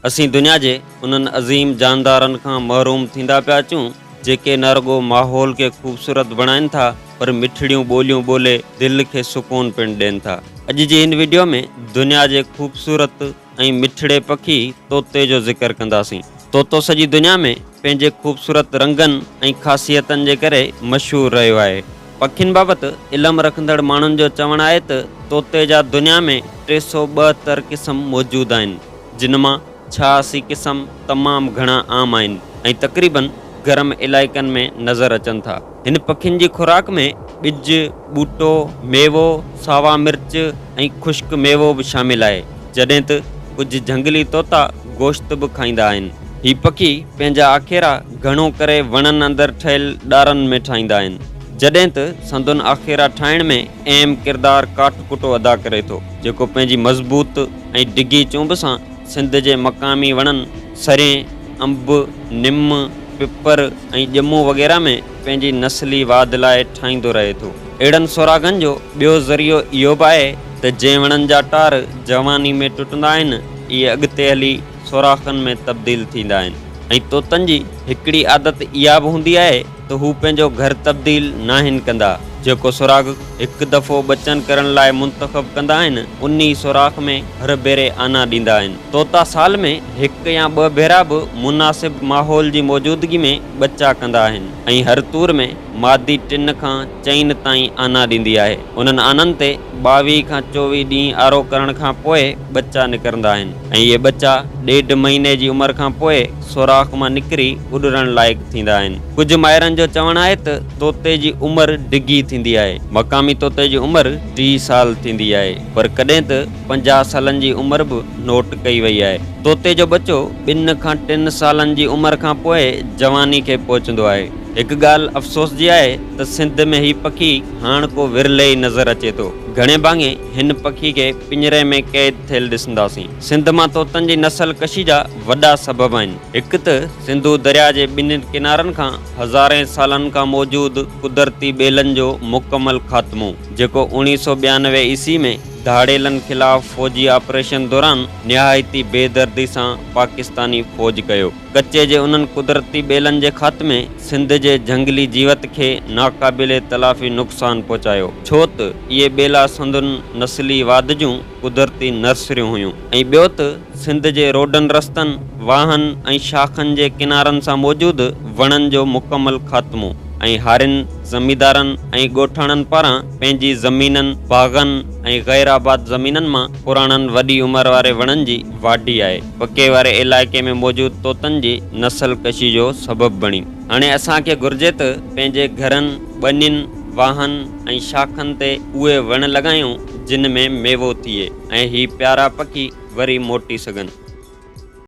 असीं दुनिया जे उन्हनि अज़ीम जानदारनि खां महरूम थींदा पिया अचूं जेके न रुगो माहौल खे ख़ूबसूरत बणाइनि था पर मिठड़ियूं ॿोलियूं ॿोले दिलि खे सुकून पिणु ॾियनि था। अॼु जी हिन वीडियो में दुनिया जे ख़ूबसूरत ऐं मिठड़े पखी तोते जो ज़िक्र कंदासीं। तोतो सॼी दुनिया में पंहिंजे ख़ूबसूरत रंगनि ऐं ख़ासियतनि जे करे मशहूरु रहियो आहे। पखियुनि बाबति इल्मु रखंदड़ माण्हुनि जो चवणु आहे त तोते जा दुनिया में 372 क़िस्म मौजूदु आहिनि, जिन मां 86 क़िस्म तमामु घणा आम आहिनि ऐं तक़रीबन गरम इलाइक़नि में नज़र अचनि था। हिन पखियुनि जी खुराक में ॿिज, ॿूटो, मेवो, सावा मिर्च ऐं ख़ुश्क मेवो बि शामिल आहे, जॾहिं त कुझु झंगली तोता गोश्त बि खाईंदा आहिनि। हीउ पखी पंहिंजा आखेरा घणो करे वणनि अंदरि ठहियल ॾारनि में ठाहींदा आहिनि, जॾहिं त संदुनि आखेरा ठाहिण में अहम किरदारु काठकुटो अदा करे थो, जेको पंहिंजी मज़बूत ऐं डिघी चूंब सां सिंध जे मक़ामी वणनि सरें, अंब, निम, पिपर ऐं ॼमूं वग़ैरह में पंहिंजी नस्ली वाध लाइ ठाहींदो रहे थो। अहिड़नि सोरागनि जो ॿियो ज़रियो इहो बि आहे त जंहिं वणनि जा टार जवानी में टुटंदा आहिनि, इहे अॻिते हली सोराख़नि में तब्दील थींदा आहिनि। ऐं तोतनि जी हिकिड़ी आदत इहा बि हूंदी आहे त हू पंहिंजो घर तब्दील नाहिनि कंदा। जेको सोराख़ हिकु दफ़ो बचनि करण लाइ मुंतख़ब कंदा आहिनि, उन सोराख़ में हर भेरे आना ॾींदा आहिनि। तोता साल में हिकु या ॿ भेरा बि मुनासिब माहौल जी मौजूदगी में बच्चा कंदा आहिनि ऐं हर तूर में मादी 3 खां 4 ताईं आना ॾींदी आहे। उन्हनि आननि ते 22 खां 24 ॾींहं आरो करण खां पोइ बच्चा निकिरंदा आहिनि ऐं इहे बच्चा 1.5 महीने जी उमिरि खां पोइ सोराख़ मां निकिरी उॾण लाइक़ु थींदा आहिनि। कुझु माहिरनि जो चवणु आहे त तोते जी उमिरि डिघी थींदी आहे। मक़ामी तोते जी उमिरि 30 साल थींदी आहे, पर कॾहिं त 50 सालनि जी उमिरि बि नोट कई वई आहे। तोते जो बच्चो 2 खां 3 सालनि जी उमिरि खां पोइ जवानी खे पहुचंदो आहे। हिकु ॻाल्हि अफ़सोस जी आहे त सिंध में हीउ पखी हाणे को विरले ई नज़र अचे थो। घणे भाङे हिन पखी खे पिंजरे में क़ैद थियल ॾिसंदासीं। सिंध मां तोतनि जी नस्ल कशी जा वॾा सबब आहिनि। हिकु त सिंधु दरिया जे ॿिन्ही किनारनि खां हज़ारें सालनि खां मौजूदु कुदरती ॿेलनि जो मुकमल ख़ात्मो, जेको 1992 ईस्वी में धाड़ेलनि ख़िलाफ़ फ़ौजी ऑपरेशन दौरान निहायती बेदर्दी सां पाकिस्तानी फ़ौज कयो। कच्चे जे उन्हनि कुदरती ॿेलनि जे ख़ात्मे सिंध जे झंगली जीवत खे नाक़ाबिले तलाफ़ी नुक़सानु पहुचायो, छो त इहे ॿेला संदुनि नस्ली वाध जूं कुदरती नर्सरियूं हुयूं। ऐं ॿियो त सिंध जे रोडनि रस्तनि, वाहन ऐं शाखनि जे किनारनि सां मौजूदु वणनि जो मुकमल ख़ात्मो ऐं हारियुनि ज़मींदारनि ऐं ॻोठाणनि पारां पंहिंजी ज़मीननि, बाग़नि ऐं गैर आबाद ज़मीननि मां पुराणनि वॾी उमिरि वारे वणनि जी वाढी आहे, पके वारे इलाइक़े में मौजूदु तोतनि जी नस्ल कशी जो सबबु बणी। हाणे असांखे घुर्जे त पंहिंजे घरनि, ॿनियुनि, वाहन ऐं शाखनि ते उहे वण लॻायूं जिन में मेवो थिए ऐं हीअ प्यारा पखी वरी मोटी सघनि।